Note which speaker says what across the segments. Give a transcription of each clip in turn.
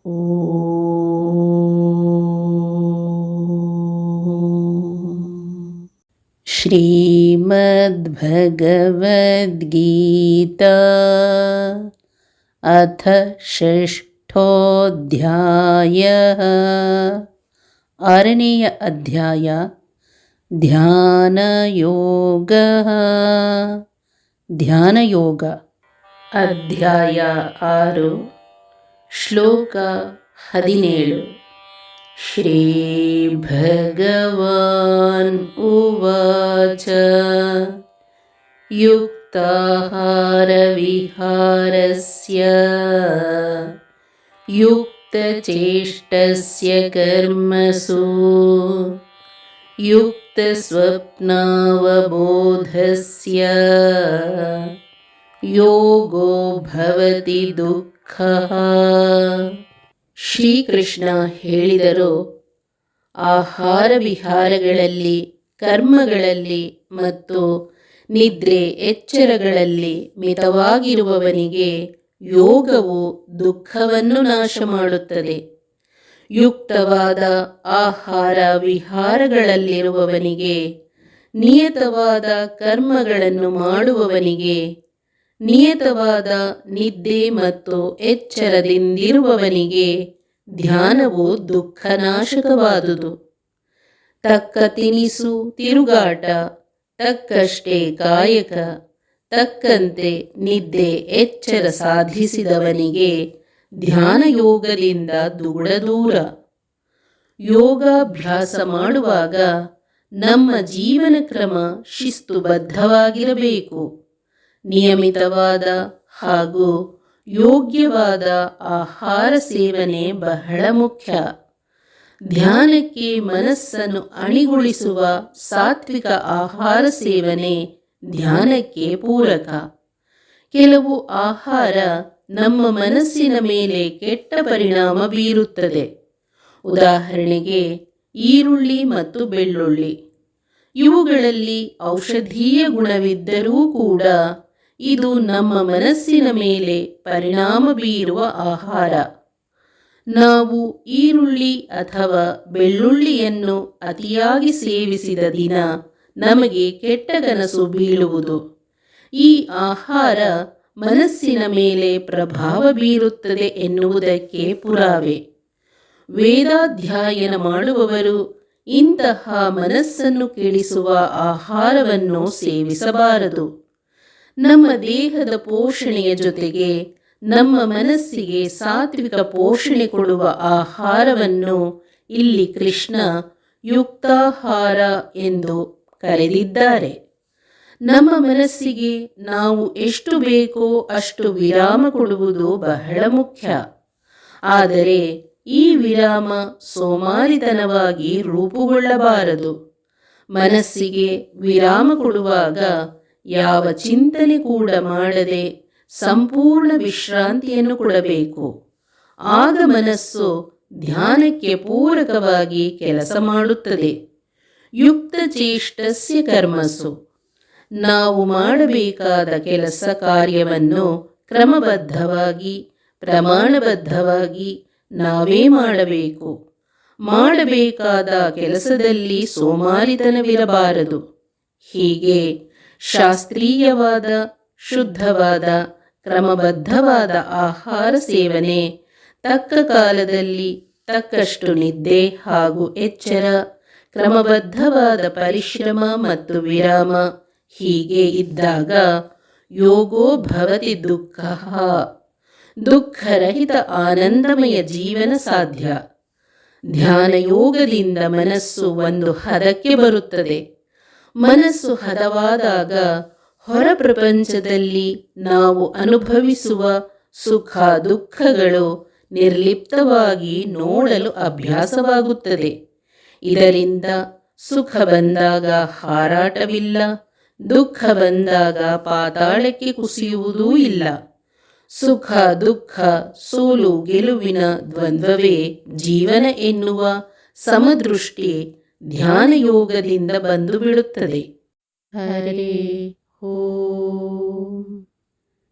Speaker 1: श्रीमद्भगवद्गीता अथ षष्ठोऽध्यायः। आरनेय अध्याय ध्यानयोगः। ಧ್ಯಾನಯೋಗ ಅಧ್ಯಾಯ 6 ಶ್ಲೋಕ 17. ಶ್ರೀ ಭಗವಾನ್ ಉವಾಚ ಯುಕ್ತಾಹಾರ ವಿಹಾರಸ್ಯ ಯುಕ್ತಚೇಷ್ಟಸ್ಯ ಕರ್ಮಸು ಯುಕ್ತಸ್ವಪ್ನಾವಬೋಧಸ್ಯ ಯೋಗೋ ಭವತಿ ದುಃಖಃ. ಶ್ರೀಕೃಷ್ಣ ಹೇಳಿದರು, ಆಹಾರ ವಿಹಾರಗಳಲ್ಲಿ, ಕರ್ಮಗಳಲ್ಲಿ ಮತ್ತು ನಿದ್ರೆ ಎಚ್ಚರಗಳಲ್ಲಿ ಮಿತವಾಗಿರುವವನಿಗೆ ಯೋಗವು ದುಃಖವನ್ನು ನಾಶ ಮಾಡುತ್ತದೆ. ಯುಕ್ತವಾದ ಆಹಾರ ವಿಹಾರಗಳಲ್ಲಿರುವವನಿಗೆ, ನಿಯತವಾದ ಕರ್ಮಗಳನ್ನು ಮಾಡುವವನಿಗೆ, ನಿಯತವಾದ ನಿದ್ದೆ ಮತ್ತು ಎಚ್ಚರದಿಂದಿರುವವನಿಗೆ ಧ್ಯಾನವು ದುಃಖನಾಶಕವಾದುದು. ತಕ್ಕ ತಿನಿಸು ತಿರುಗಾಟ, ತಕ್ಕಷ್ಟೇ ಕಾಯಕ, ತಕ್ಕಂತೆ ನಿದ್ದೆ ಎಚ್ಚರ ಸಾಧಿಸಿದವನಿಗೆ ಧ್ಯಾನಯೋಗದಿಂದ ದೂರ. ಯೋಗಾಭ್ಯಾಸ ಮಾಡುವಾಗ ನಮ್ಮ ಜೀವನ ಕ್ರಮ ಶಿಸ್ತುಬದ್ಧವಾಗಿರಬೇಕು. ನಿಯಮಿತವಾದ ಹಾಗೂ ಯೋಗ್ಯವಾದ ಆಹಾರ ಸೇವನೆ ಬಹಳ ಮುಖ್ಯ. ಧ್ಯಾನಕ್ಕೆ ಮನಸ್ಸನ್ನು ಅಣಿಗೊಳಿಸುವ ಸಾತ್ವಿಕ ಆಹಾರ ಸೇವನೆ ಧ್ಯಾನಕ್ಕೆ ಪೂರಕ. ಕೆಲವು ಆಹಾರ ನಮ್ಮ ಮನಸ್ಸಿನ ಮೇಲೆ ಕೆಟ್ಟ ಪರಿಣಾಮ ಬೀರುತ್ತದೆ. ಉದಾಹರಣೆಗೆ ಈರುಳ್ಳಿ ಮತ್ತು ಬೆಳ್ಳುಳ್ಳಿ. ಇವುಗಳಲ್ಲಿ ಔಷಧೀಯ ಗುಣವಿದ್ದರೂ ಕೂಡ ಇದು ನಮ್ಮ ಮನಸ್ಸಿನ ಮೇಲೆ ಪರಿಣಾಮ ಬೀರುವ ಆಹಾರ. ನಾವು ಈರುಳ್ಳಿ ಅಥವಾ ಬೆಳ್ಳುಳ್ಳಿಯನ್ನು ಅತಿಯಾಗಿ ಸೇವಿಸಿದ ದಿನ ನಮಗೆ ಕೆಟ್ಟ ಕನಸು ಬೀಳುವುದು. ಈ ಆಹಾರ ಮನಸ್ಸಿನ ಮೇಲೆ ಪ್ರಭಾವ ಬೀರುತ್ತದೆ ಎನ್ನುವುದಕ್ಕೆ ಪುರಾವೆ. ವೇದಾಧ್ಯಯನ ಮಾಡುವವರು ಇಂತಹ ಮನಸ್ಸನ್ನು ಕೆಡಿಸುವ ಆಹಾರವನ್ನು ಸೇವಿಸಬಾರದು. ನಮ್ಮ ದೇಹದ ಪೋಷಣೆಯ ಜೊತೆಗೆ ನಮ್ಮ ಮನಸ್ಸಿಗೆ ಸಾತ್ವಿಕ ಪೋಷಣೆ ಕೊಡುವ ಆಹಾರವನ್ನು ಇಲ್ಲಿ ಕೃಷ್ಣ ಯುಕ್ತಾಹಾರ ಎಂದು ಕರೆದಿದ್ದಾರೆ. ನಮ್ಮ ಮನಸ್ಸಿಗೆ ನಾವು ಎಷ್ಟು ಬೇಕೋ ಅಷ್ಟು ವಿರಾಮ ಕೊಡುವುದು ಬಹಳ ಮುಖ್ಯ. ಆದರೆ ಈ ವಿರಾಮ ಸೋಮಾರಿತನವಾಗಿ ರೂಪುಗೊಳ್ಳಬಾರದು. ಮನಸ್ಸಿಗೆ ವಿರಾಮ ಕೊಡುವಾಗ ಯಾವ ಚಿಂತನೆ ಕೂಡ ಮಾಡದೆ ಸಂಪೂರ್ಣ ವಿಶ್ರಾಂತಿಯನ್ನು ಕೊಡಬೇಕು. ಆಗ ಮನಸ್ಸು ಧ್ಯಾನಕ್ಕೆ ಪೂರಕವಾಗಿ ಕೆಲಸ ಮಾಡುತ್ತದೆ. ಯುಕ್ತ ಚೇಷ್ಟಸ್ಯ ಕರ್ಮಸು. ನಾವು ಮಾಡಬೇಕಾದ ಕೆಲಸ ಕಾರ್ಯವನ್ನು ಕ್ರಮಬದ್ಧವಾಗಿ, ಪ್ರಮಾಣಬದ್ಧವಾಗಿ ನಾವೇ ಮಾಡಬೇಕು. ಮಾಡಬೇಕಾದ ಕೆಲಸದಲ್ಲಿ ಸೋಮಾರಿತನವಿರಬಾರದು. ಹೀಗೆ ಶಾಸ್ತ್ರೀಯವಾದ, ಶುದ್ಧವಾದ, ಕ್ರಮಬದ್ಧವಾದ ಆಹಾರ ಸೇವನೆ, ತಕ್ಕ ಕಾಲದಲ್ಲಿ ತಕ್ಕಷ್ಟು ನಿದ್ದೆ ಹಾಗೂ ಎಚ್ಚರ, ಕ್ರಮಬದ್ಧವಾದ ಪರಿಶ್ರಮ ಮತ್ತು ವಿರಾಮ ಹೀಗೆ ಇದ್ದಾಗ ಯೋಗೋ ಭವತಿ ದುಃಖಃ. ದುಃಖರಹಿತ ಆನಂದಮಯ ಜೀವನ ಸಾಧ್ಯ. ಧ್ಯಾನಯೋಗದಿಂದ ಮನಸ್ಸು ಒಂದು ಹದಕ್ಕೆ ಬರುತ್ತದೆ. ಮನಸ್ಸು ಹದವಾದಾಗ ಹೊರ ಪ್ರಪಂಚದಲ್ಲಿ ನಾವು ಅನುಭವಿಸುವ ಸುಖ ದುಃಖಗಳು ನಿರ್ಲಿಪ್ತವಾಗಿ ನೋಡಲು ಅಭ್ಯಾಸವಾಗುತ್ತದೆ. ಇದರಿಂದ ಸುಖ ಬಂದಾಗ ಹಾರಾಟವಿಲ್ಲ, ದುಃಖ ಬಂದಾಗ ಪಾತಾಳಕ್ಕೆ ಕುಸಿಯುವುದೂ ಇಲ್ಲ. ಸುಖ ದುಃಖ, ಸೋಲು ಗೆಲುವಿನ ದ್ವಂದ್ವವೇ ಜೀವನ ಎನ್ನುವ ಸಮದೃಷ್ಟಿ ಧ್ಯಾನಯೋಗದಿಂದ ಬಂದು ಬಿಡುತ್ತದೆ. ಹರೇ ಓಂ.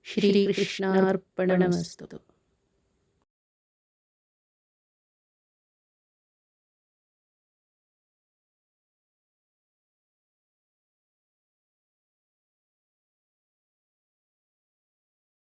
Speaker 1: ಶ್ರೀಕೃಷ್ಣಾರ್ಪಣಮಸ್ತು.